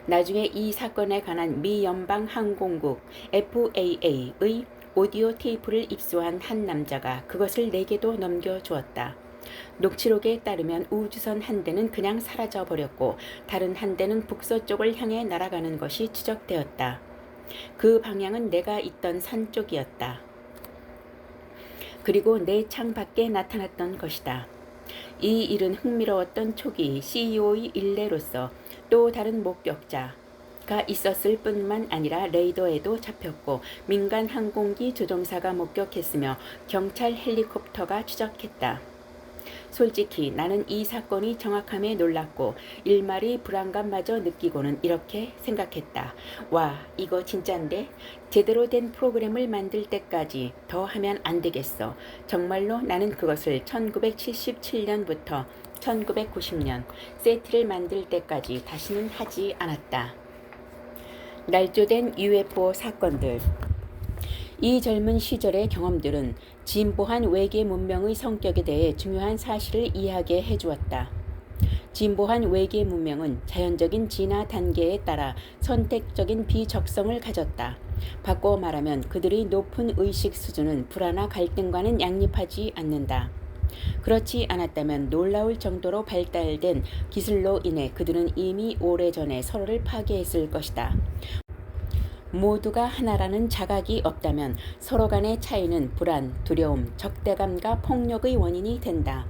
나중에 이 사건에 관한 미 연방항공국 FAA의 오디오 테이프를 입수한 한 남자가 그것을 내게도 넘겨주었다. 녹취록에 따르면 우주선 한 대는 그냥 사라져 버렸고 다른 한 대는 북서쪽을 향해 날아가는 것이 추적되었다. 그 방향은 내가 있던 산 쪽이었다. 그리고 내 창 밖에 나타났던 것이다. 이 일은 흥미로웠던 초기 CEO의 일례로서 또 다른 목격자가 있었을 뿐만 아니라 레이더에도 잡혔고 민간 항공기 조종사가 목격했으며 경찰 헬리콥터가 추적했다. 솔직히 나는 이 사건이 정확함에 놀랐고 일말의 불안감마저 느끼고는 이렇게 생각했다. 와, 이거 진짠데? 제대로 된 프로그램을 만들 때까지 더 하면 안 되겠어. 정말로 나는 그것을 1977년부터 1990년 세트를 만들 때까지 다시는 하지 않았다. 날조된 UFO 사건들. 이 젊은 시절의 경험들은 진보한 외계 문명의 성격에 대해 중요한 사실을 이해하게 해주었다. 진보한 외계 문명은 자연적인 진화 단계에 따라 선택적인 비적성을 가졌다. 바꿔 말하면 그들의 높은 의식 수준은 불화나 갈등과는 양립하지 않는다. 그렇지 않았다면 놀라울 정도로 발달된 기술로 인해 그들은 이미 오래전에 서로를 파괴했을 것이다. 모두가 하나라는 자각이 없다면 서로 간의 차이는 불안, 두려움, 적대감과 폭력의 원인이 된다.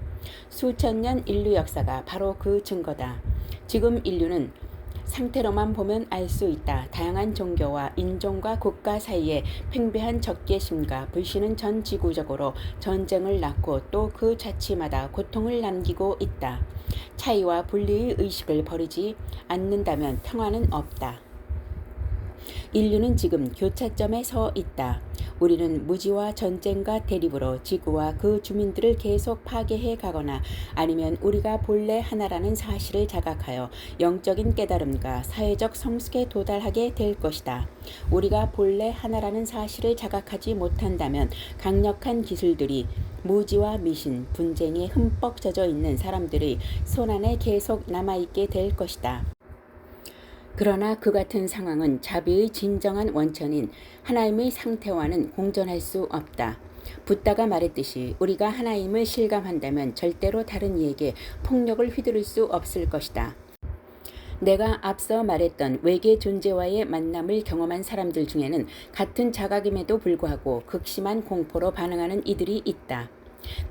수천 년 인류 역사가 바로 그 증거다. 지금 인류는 상태로만 보면 알 수 있다. 다양한 종교와 인종과 국가 사이에 팽배한 적개심과 불신은 전 지구적으로 전쟁을 낳고 또 그 자치마다 고통을 남기고 있다. 차이와 분리의 의식을 버리지 않는다면 평화는 없다. 인류는 지금 교차점에 서 있다. 우리는 무지와 전쟁과 대립으로 지구와 그 주민들을 계속 파괴해 가거나 아니면 우리가 본래 하나라는 사실을 자각하여 영적인 깨달음과 사회적 성숙에 도달하게 될 것이다. 우리가 본래 하나라는 사실을 자각하지 못한다면 강력한 기술들이 무지와 미신, 분쟁에 흠뻑 젖어 있는 사람들의 손안에 계속 남아있게 될 것이다. 그러나 그 같은 상황은 자비의 진정한 원천인 하나님의 상태와는 공존할 수 없다. 붓다가 말했듯이 우리가 하나님을 실감한다면 절대로 다른 이에게 폭력을 휘두를 수 없을 것이다. 내가 앞서 말했던 외계 존재와의 만남을 경험한 사람들 중에는 같은 자각임에도 불구하고 극심한 공포로 반응하는 이들이 있다.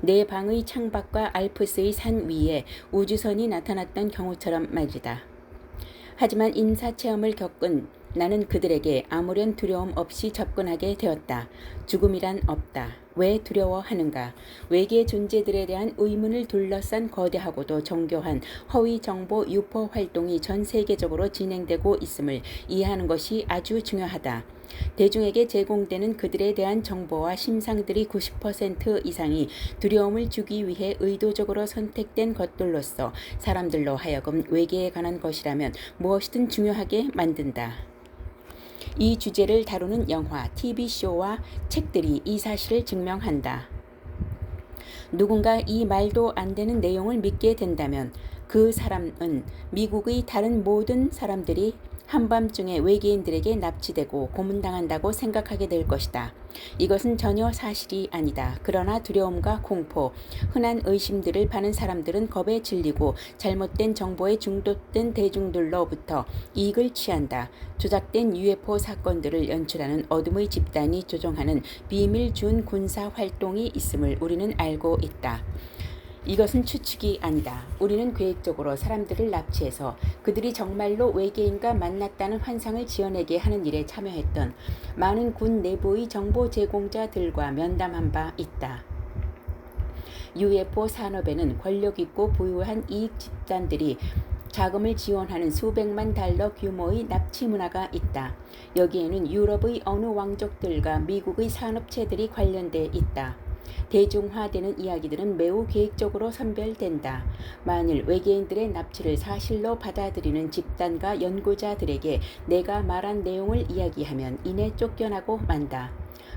내 방의 창밖과 알프스의 산 위에 우주선이 나타났던 경우처럼 말이다. 하지만 인사체험을 겪은 나는 그들에게 아무런 두려움 없이 접근하게 되었다. 죽음이란 없다. 왜 두려워하는가? 외계 존재들에 대한 의문을 둘러싼 거대하고도 정교한 허위 정보 유포 활동이 전 세계적으로 진행되고 있음을 이해하는 것이 아주 중요하다. 대중에게 제공되는 그들에 대한 정보와 심상들이 90% 이상이 두려움을 주기 위해 의도적으로 선택된 것들로서 사람들로 하여금 외계에 관한 것이라면 무엇이든 중요하게 만든다. 이 주제를 다루는 영화, TV쇼와 책들이 이 사실을 증명한다. 누군가 이 말도 안 되는 내용을 믿게 된다면 그 사람은 미국의 다른 모든 사람들이 한밤중에 외계인들에게 납치되고 고문당한다고 생각하게 될 것이다. 이것은 전혀 사실이 아니다. 그러나 두려움과 공포, 흔한 의심들을 파는 사람들은 겁에 질리고 잘못된 정보에 중독된 대중들로부터 이익을 취한다. 조작된 UFO 사건들을 연출하는 어둠의 집단이 조종하는 비밀 준 군사 활동이 있음을 우리는 알고 있다. 이것은 추측이 아니다. 우리는 계획적으로 사람들을 납치해서 그들이 정말로 외계인과 만났다는 환상을 지어내게 하는 일에 참여했던 많은 군 내부의 정보 제공자들과 면담한 바 있다. UFO 산업에는 권력 있고 부유한 이익 집단들이 자금을 지원하는 수백만 달러 규모의 납치 문화가 있다. 여기에는 유럽의 어느 왕족들과 미국의 산업체들이 관련돼 있다. 대중화되는 이야기들은 매우 계획적으로 선별된다. 만일 외계인들의 납치를 사실로 받아들이는 집단과 연구자들에게 내가 말한 내용을 이야기하면 이내 쫓겨나고 만다.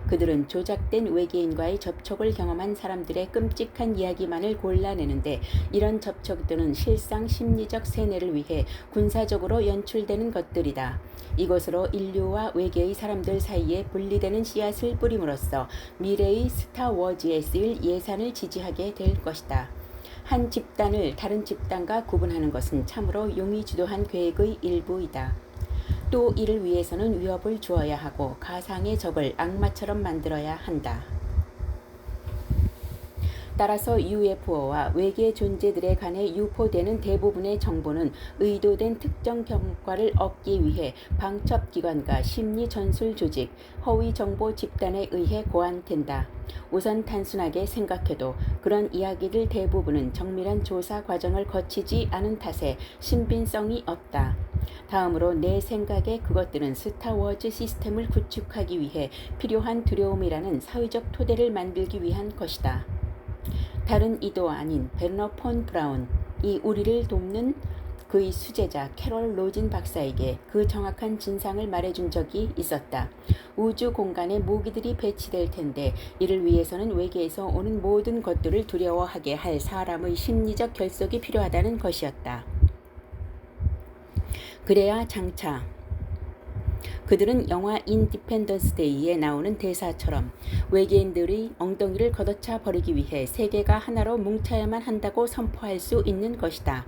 그들은 조작된 외계인과의 접촉을 경험한 사람들의 끔찍한 이야기만을 골라내는데 이런 접촉들은 실상 심리적 세뇌를 위해 군사적으로 연출되는 것들이다. 이것으로 인류와 외계의 사람들 사이에 분리되는 씨앗을 뿌림으로써 미래의 스타워즈에 쓰일 예산을 지지하게 될 것이다. 한 집단을 다른 집단과 구분하는 것은 참으로 용이 주도한 계획의 일부이다. 또 이를 위해서는 위협을 주어야 하고 가상의 적을 악마처럼 만들어야 한다. 따라서 UFO와 외계 존재들에 관해 유포되는 대부분의 정보는 의도된 특정 결과를 얻기 위해 방첩기관과 심리전술 조직, 허위 정보 집단에 의해 고안된다. 우선 단순하게 생각해도 그런 이야기들 대부분은 정밀한 조사 과정을 거치지 않은 탓에 신빙성이 없다. 다음으로 내 생각에 그것들은 스타워즈 시스템을 구축하기 위해 필요한 두려움이라는 사회적 토대를 만들기 위한 것이다. 다른 이도 아닌 베너 폰 브라운이 우리를 돕는 그의 수제자 캐롤 로진 박사에게 그 정확한 진상을 말해준 적이 있었다. 우주 공간에 무기들이 배치될 텐데 이를 위해서는 외계에서 오는 모든 것들을 두려워하게 할 사람의 심리적 결속이 필요하다는 것이었다. 그래야 장차 그들은 영화 인디펜던스 데이에 나오는 대사처럼 외계인들의 엉덩이를 걷어차 버리기 위해 세계가 하나로 뭉쳐야만 한다고 선포할 수 있는 것이다.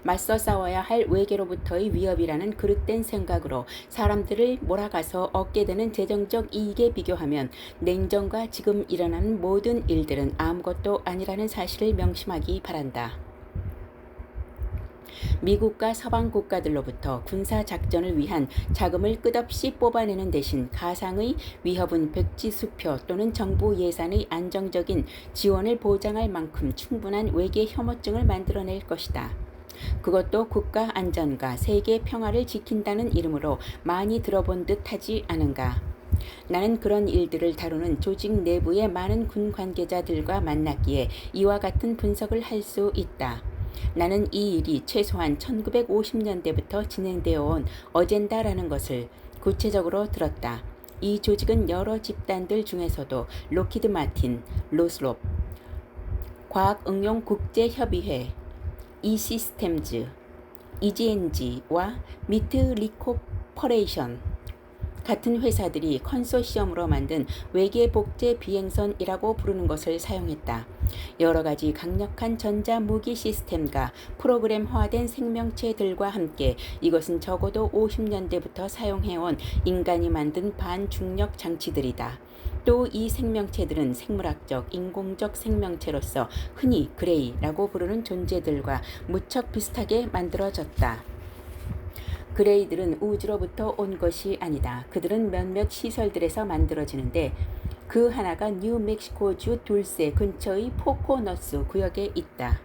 맞서 싸워야 할 외계로부터의 위협이라는 그릇된 생각으로 사람들을 몰아가서 얻게 되는 재정적 이익에 비교하면 냉전과 지금 일어나는 모든 일들은 아무것도 아니라는 사실을 명심하기 바란다. 미국과 서방 국가들로부터 군사 작전을 위한 자금을 끝없이 뽑아내는 대신 가상의 위협은 백지수표 또는 정부 예산의 안정적인 지원을 보장할 만큼 충분한 외계 혐오증을 만들어낼 것이다. 그것도 국가 안전과 세계 평화를 지킨다는 이름으로 많이 들어본 듯 하지 않은가? 나는 그런 일들을 다루는 조직 내부의 많은 군 관계자들과 만났기에 이와 같은 분석을 할 수 있다. 나는 이 일이 최소한 1950년대부터 진행되어 온 어젠다라는 것을 구체적으로 들었다. 이 조직은 여러 집단들 중에서도 로키드 마틴, 로스롭, 과학응용국제협의회, 이시스템즈, EGNG와 미트 리코퍼레이션 같은 회사들이 컨소시엄으로 만든 외계 복제 비행선이라고 부르는 것을 사용했다. 여러 가지 강력한 전자무기 시스템과 프로그램화된 생명체들과 함께 이것은 적어도 50년대부터 사용해온 인간이 만든 반중력 장치들이다. 또 이 생명체들은 생물학적, 인공적 생명체로서 흔히 그레이라고 부르는 존재들과 무척 비슷하게 만들어졌다. 그레이들은 우주로부터 온 것이 아니다. 그들은 몇몇 시설들에서 만들어지는데 그 하나가 뉴멕시코주 둘세 근처의 포코너스 구역에 있다.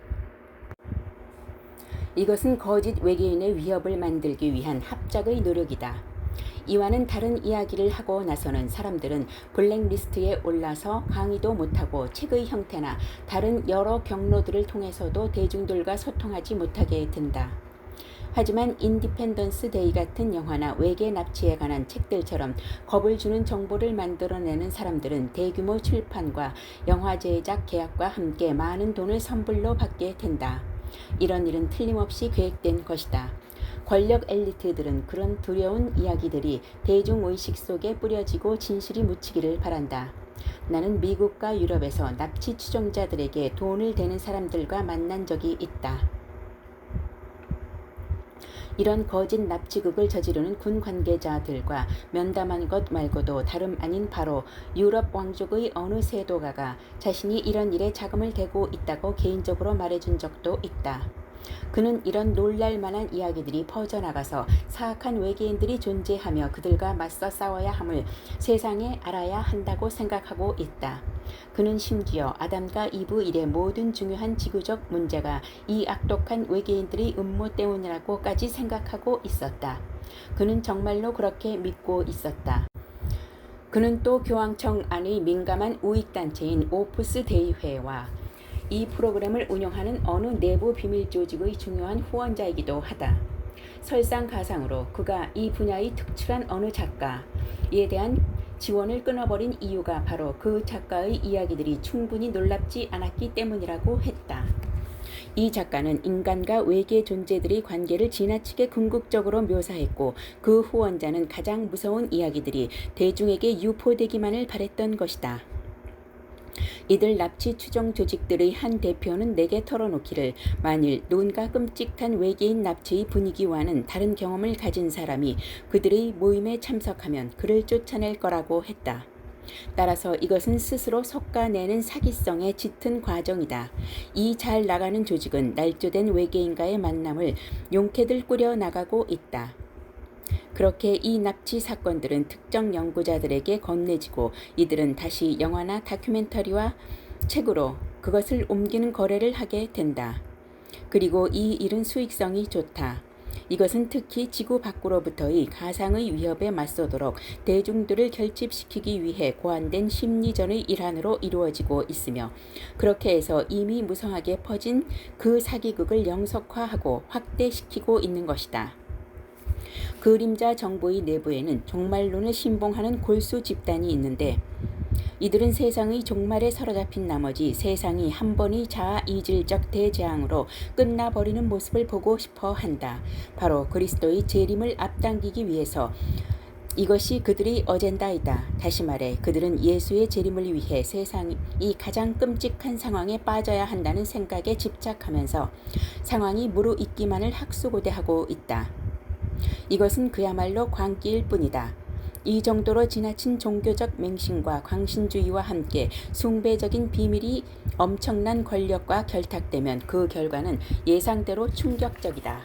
이것은 거짓 외계인의 위협을 만들기 위한 합작의 노력이다. 이와는 다른 이야기를 하고 나서는 사람들은 블랙리스트에 올라서 강의도 못하고 책의 형태나 다른 여러 경로들을 통해서도 대중들과 소통하지 못하게 된다. 하지만 인디펜던스 데이 같은 영화나 외계 납치에 관한 책들처럼 겁을 주는 정보를 만들어내는 사람들은 대규모 출판과 영화 제작 계약과 함께 많은 돈을 선불로 받게 된다. 이런 일은 틀림없이 계획된 것이다. 권력 엘리트들은 그런 두려운 이야기들이 대중의식 속에 뿌려지고 진실이 묻히기를 바란다. 나는 미국과 유럽에서 납치 추종자들에게 돈을 대는 사람들과 만난 적이 있다. 이런 거짓 납치극을 저지르는 군 관계자들과 면담한 것 말고도 다름 아닌 바로 유럽 왕족의 어느 세도가가 자신이 이런 일에 자금을 대고 있다고 개인적으로 말해준 적도 있다. 그는 이런 놀랄만한 이야기들이 퍼져나가서 사악한 외계인들이 존재하며 그들과 맞서 싸워야 함을 세상에 알아야 한다고 생각하고 있다. 그는 심지어 아담과 이브 일의 모든 중요한 지구적 문제가 이 악독한 외계인들의 음모 때문이라고까지 생각하고 있었다. 그는 정말로 그렇게 믿고 있었다. 그는 또 교황청 안의 민감한 우익단체인 오프스 대의회와 이 프로그램을 운영하는 어느 내부 비밀 조직의 중요한 후원자이기도 하다. 설상가상으로 그가 이 분야의 특출한 어느 작가에 대한 지원을 끊어버린 이유가 바로 그 작가의 이야기들이 충분히 놀랍지 않았기 때문이라고 했다. 이 작가는 인간과 외계 존재들의 관계를 지나치게 궁극적으로 묘사했고 그 후원자는 가장 무서운 이야기들이 대중에게 유포되기만을 바랬던 것이다. 이들 납치 추종 조직들의 한 대표는 내게 털어놓기를 만일 누군가 끔찍한 외계인 납치의 분위기와는 다른 경험을 가진 사람이 그들의 모임에 참석하면 그를 쫓아낼 거라고 했다. 따라서 이것은 스스로 솎아내는 사기성의 짙은 과정이다. 이 잘 나가는 조직은 날조된 외계인과의 만남을 용케들 꾸려 나가고 있다. 그렇게 이 납치 사건들은 특정 연구자들에게 건네지고 이들은 다시 영화나 다큐멘터리와 책으로 그것을 옮기는 거래를 하게 된다. 그리고 이 일은 수익성이 좋다. 이것은 특히 지구 밖으로부터의 가상의 위협에 맞서도록 대중들을 결집시키기 위해 고안된 심리전의 일환으로 이루어지고 있으며, 그렇게 해서 이미 무성하게 퍼진 그 사기극을 영속화하고 확대시키고 있는 것이다. 그림자 정보의 내부에는 종말론을 신봉하는 골수 집단이 있는데, 이들은 세상의 종말에 사로잡힌 나머지 세상이 한 번의 자아 이질적 대재앙으로 끝나버리는 모습을 보고 싶어 한다. 바로 그리스도의 재림을 앞당기기 위해서 이것이 그들의 어젠다이다. 다시 말해 그들은 예수의 재림을 위해 세상이 가장 끔찍한 상황에 빠져야 한다는 생각에 집착하면서 상황이 무르익기만을 학수고대하고 있다. 이것은 그야말로 광기일 뿐이다. 이 정도로 지나친 종교적 맹신과 광신주의와 함께 숭배적인 비밀이 엄청난 권력과 결탁되면 그 결과는 예상대로 충격적이다.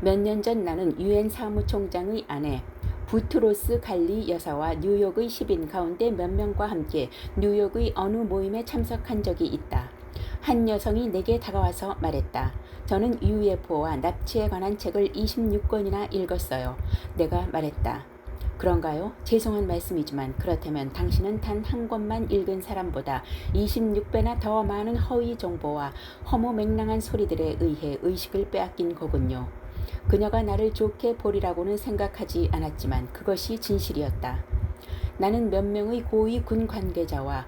몇 년 전 나는 유엔 사무총장의 아내 부트로스 갈리 여사와 뉴욕의 시민 가운데 몇 명과 함께 뉴욕의 어느 모임에 참석한 적이 있다. 한 여성이 내게 다가와서 말했다. 저는 UFO와 납치에 관한 책을 26권이나 읽었어요. 내가 말했다. 그런가요? 죄송한 말씀이지만 그렇다면 당신은 단 한 권만 읽은 사람보다 26배나 더 많은 허위 정보와 허무맹랑한 소리들에 의해 의식을 빼앗긴 거군요. 그녀가 나를 좋게 보리라고는 생각하지 않았지만 그것이 진실이었다. 나는 몇 명의 고위 군 관계자와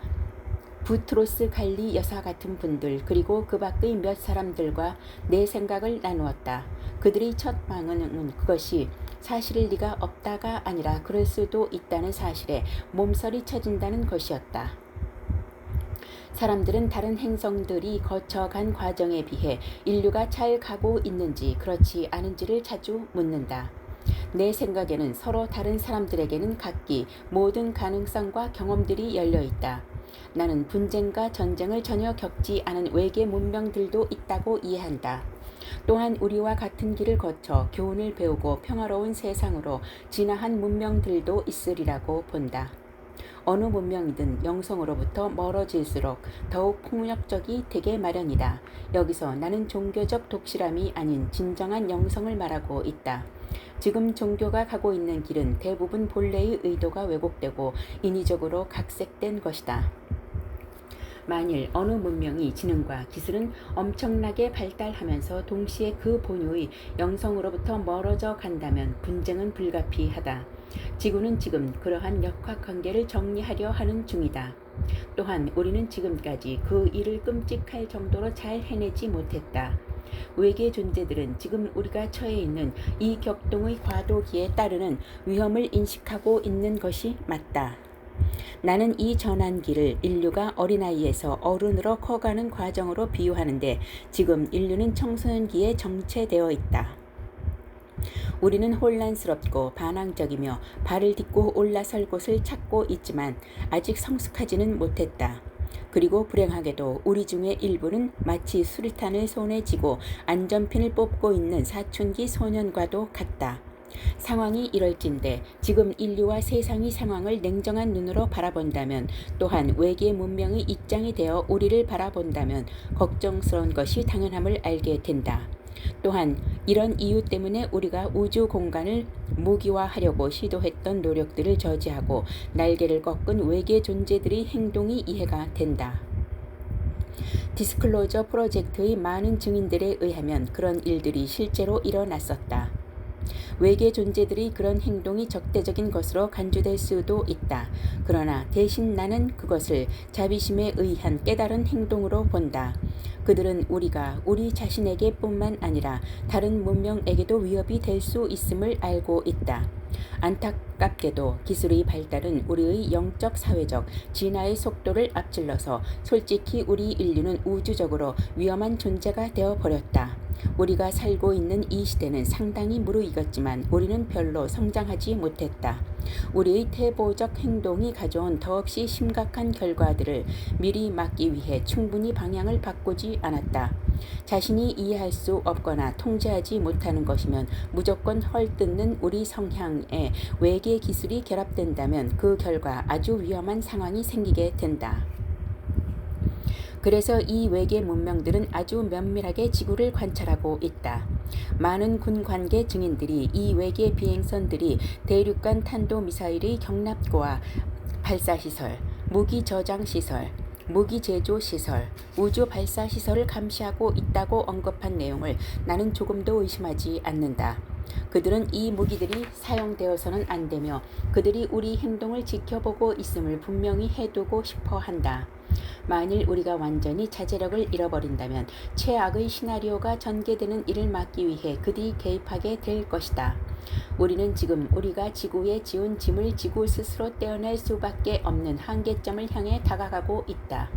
부트로스 갈리 여사 같은 분들, 그리고 그 밖의 몇 사람들과 내 생각을 나누었다. 그들의 첫 반응은 그것이 사실일 리가 없다가 아니라 그럴 수도 있다는 사실에 몸서리 쳐진다는 것이었다. 사람들은 다른 행성들이 거쳐간 과정에 비해 인류가 잘 가고 있는지 그렇지 않은지를 자주 묻는다. 내 생각에는 서로 다른 사람들에게는 각기 모든 가능성과 경험들이 열려 있다. 나는 분쟁과 전쟁을 전혀 겪지 않은 외계 문명들도 있다고 이해한다. 또한 우리와 같은 길을 거쳐 교훈을 배우고 평화로운 세상으로 진화한 문명들도 있으리라고 본다. 어느 문명이든 영성으로부터 멀어질수록 더욱 폭력적이 되게 마련이다. 여기서 나는 종교적 독실함이 아닌 진정한 영성을 말하고 있다. 지금 종교가 가고 있는 길은 대부분 본래의 의도가 왜곡되고 인위적으로 각색된 것이다. 만일 어느 문명이 지능과 기술은 엄청나게 발달하면서 동시에 그 본유의 영성으로부터 멀어져 간다면 분쟁은 불가피하다. 지구는 지금 그러한 역학관계를 정리하려 하는 중이다. 또한 우리는 지금까지 그 일을 끔찍할 정도로 잘 해내지 못했다. 외계 존재들은 지금 우리가 처해 있는 이 격동의 과도기에 따르는 위험을 인식하고 있는 것이 맞다. 나는 이 전환기를 인류가 어린아이에서 어른으로 커가는 과정으로 비유하는데 지금 인류는 청소년기에 정체되어 있다. 우리는 혼란스럽고 반항적이며 발을 딛고 올라설 곳을 찾고 있지만 아직 성숙하지는 못했다. 그리고 불행하게도 우리 중에 일부는 마치 수류탄을 손에 쥐고 안전핀을 뽑고 있는 사춘기 소년과도 같다. 상황이 이럴진데 지금 인류와 세상의 상황을 냉정한 눈으로 바라본다면, 또한 외계 문명의 입장이 되어 우리를 바라본다면 걱정스러운 것이 당연함을 알게 된다. 또한 이런 이유 때문에 우리가 우주 공간을 무기화하려고 시도했던 노력들을 저지하고 날개를 꺾은 외계 존재들의 행동이 이해가 된다. 디스클로저 프로젝트의 많은 증인들에 의하면 그런 일들이 실제로 일어났었다. 외계 존재들이 그런 행동이 적대적인 것으로 간주될 수도 있다. 그러나 대신 나는 그것을 자비심에 의한 깨달은 행동으로 본다. 그들은 우리가 우리 자신에게 뿐만 아니라 다른 문명에게도 위협이 될 수 있음을 알고 있다. 안타깝게도 기술의 발달은 우리의 영적 사회적 진화의 속도를 앞질러서 솔직히 우리 인류는 우주적으로 위험한 존재가 되어버렸다. 우리가 살고 있는 이 시대는 상당히 무르익었지만 우리는 별로 성장하지 못했다. 우리의 태보적 행동이 가져온 더없이 심각한 결과들을 미리 막기 위해 충분히 방향을 바꾸지 않았다. 자신이 이해할 수 없거나 통제하지 못하는 것이면 무조건 헐뜯는 우리 성향에 외계 기술이 결합된다면 그 결과 아주 위험한 상황이 생기게 된다. 그래서 이 외계 문명들은 아주 면밀하게 지구를 관찰하고 있다. 많은 군 관계 증인들이 이 외계 비행선들이 대륙간 탄도미사일의 경납고와 발사시설, 무기 저장시설, 무기 제조 시설, 우주 발사 시설을 감시하고 있다고 언급한 내용을 나는 조금도 의심하지 않는다. 그들은 이 무기들이 사용되어서는 안 되며 그들이 우리 행동을 지켜보고 있음을 분명히 해두고 싶어 한다. 만일 우리가 완전히 자제력을 잃어버린다면 최악의 시나리오가 전개되는 일을 막기 위해 그들이 개입하게 될 것이다. 우리는 지금 우리가 지구에 지운 짐을 지구 스스로 떼어낼 수밖에 없는 한계점을 향해 다가가고 있다.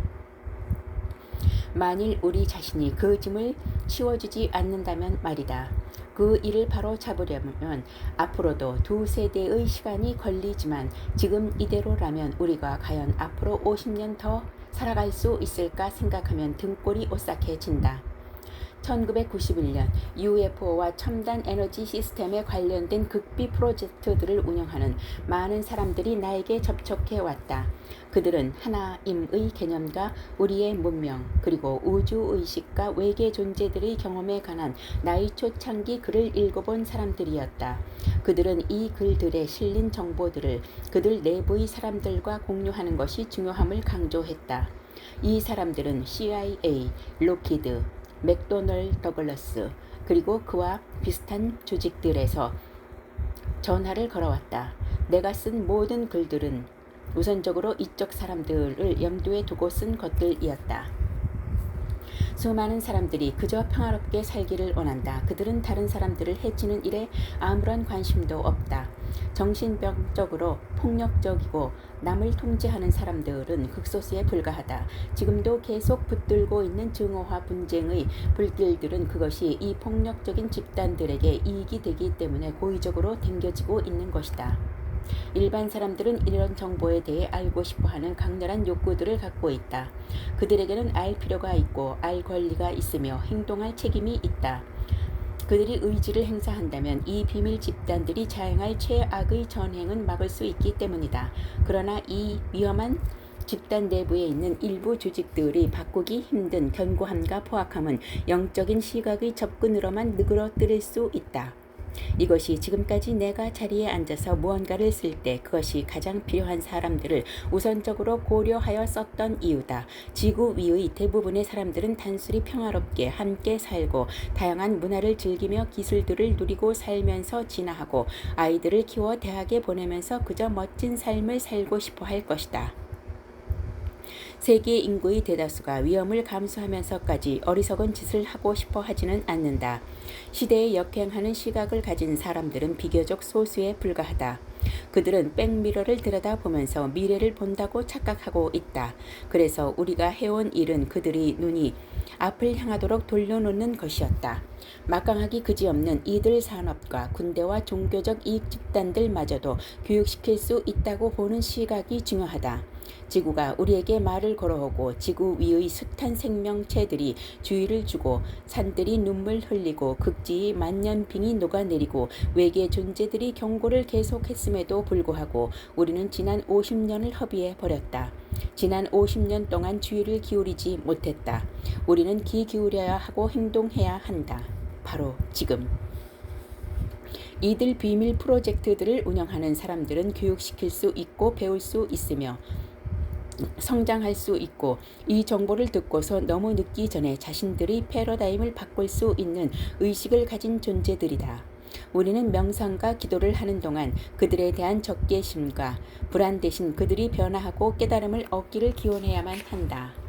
만일 우리 자신이 그 짐을 치워주지 않는다면 말이다. 그 일을 바로 잡으려면 앞으로도 2세대의 시간이 걸리지만 지금 이대로라면 우리가 과연 앞으로 50년 더 살아갈 수 있을까 생각하면 등골이 오싹해진다. 1991년 UFO와 첨단 에너지 시스템에 관련된 극비 프로젝트들을 운영하는 많은 사람들이 나에게 접촉해 왔다. 그들은 하나임의 개념과 우리의 문명, 그리고 우주의식과 외계 존재들의 경험에 관한 나의 초창기 글을 읽어본 사람들이었다. 그들은 이 글들에 실린 정보들을 그들 내부의 사람들과 공유하는 것이 중요함을 강조했다. 이 사람들은 CIA, 로키드, 맥도널 더글러스 그리고 그와 비슷한 조직들에서 전화를 걸어왔다. 내가 쓴 모든 글들은 우선적으로 이쪽 사람들을 염두에 두고 쓴 것들이었다. 수많은 사람들이 그저 평화롭게 살기를 원한다. 그들은 다른 사람들을 해치는 일에 아무런 관심도 없다. 정신병적으로 폭력적이고 남을 통제하는 사람들은 극소수에 불과하다. 지금도 계속 붙들고 있는 증오와 분쟁의 불길들은 그것이 이 폭력적인 집단들에게 이익이 되기 때문에 고의적으로 당겨지고 있는 것이다. 일반 사람들은 이런 정보에 대해 알고 싶어하는 강렬한 욕구들을 갖고 있다. 그들에게는 알 필요가 있고 알 권리가 있으며 행동할 책임이 있다. 그들이 의지를 행사한다면 이 비밀 집단들이 자행할 최악의 전행은 막을 수 있기 때문이다. 그러나 이 위험한 집단 내부에 있는 일부 조직들이 바꾸기 힘든 견고함과 포악함은 영적인 시각의 접근으로만 누그러뜨릴 수 있다. 이것이 지금까지 내가 자리에 앉아서 무언가를 쓸 때 그것이 가장 필요한 사람들을 우선적으로 고려하여 썼던 이유다. 지구 위의 대부분의 사람들은 단순히 평화롭게 함께 살고 다양한 문화를 즐기며 기술들을 누리고 살면서 진화하고 아이들을 키워 대학에 보내면서 그저 멋진 삶을 살고 싶어 할 것이다. 세계 인구의 대다수가 위험을 감수하면서까지 어리석은 짓을 하고 싶어 하지는 않는다. 시대에 역행하는 시각을 가진 사람들은 비교적 소수에 불과하다. 그들은 백미러를 들여다보면서 미래를 본다고 착각하고 있다. 그래서 우리가 해온 일은 그들의 눈이 앞을 향하도록 돌려놓는 것이었다. 막강하기 그지없는 이들 산업과 군대와 종교적 이익 집단들마저도 교육시킬 수 있다고 보는 시각이 중요하다. 지구가 우리에게 말을 걸어오고 지구 위의 숱한 생명체들이 주의를 주고 산들이 눈물 흘리고 극지의 만년빙이 녹아내리고 외계 존재들이 경고를 계속했음에도 불구하고 우리는 지난 50년을 허비해 버렸다. 지난 50년 동안 주의를 기울이지 못했다. 우리는 귀 기울여야 하고 행동해야 한다. 바로 지금. 이들 비밀 프로젝트들을 운영하는 사람들은 교육시킬 수 있고 배울 수 있으며 성장할 수 있고 이 정보를 듣고서 너무 늦기 전에 자신들의 패러다임을 바꿀 수 있는 의식을 가진 존재들이다. 우리는 명상과 기도를 하는 동안 그들에 대한 적개심과 불안 대신 그들이 변화하고 깨달음을 얻기를 기원해야만 한다.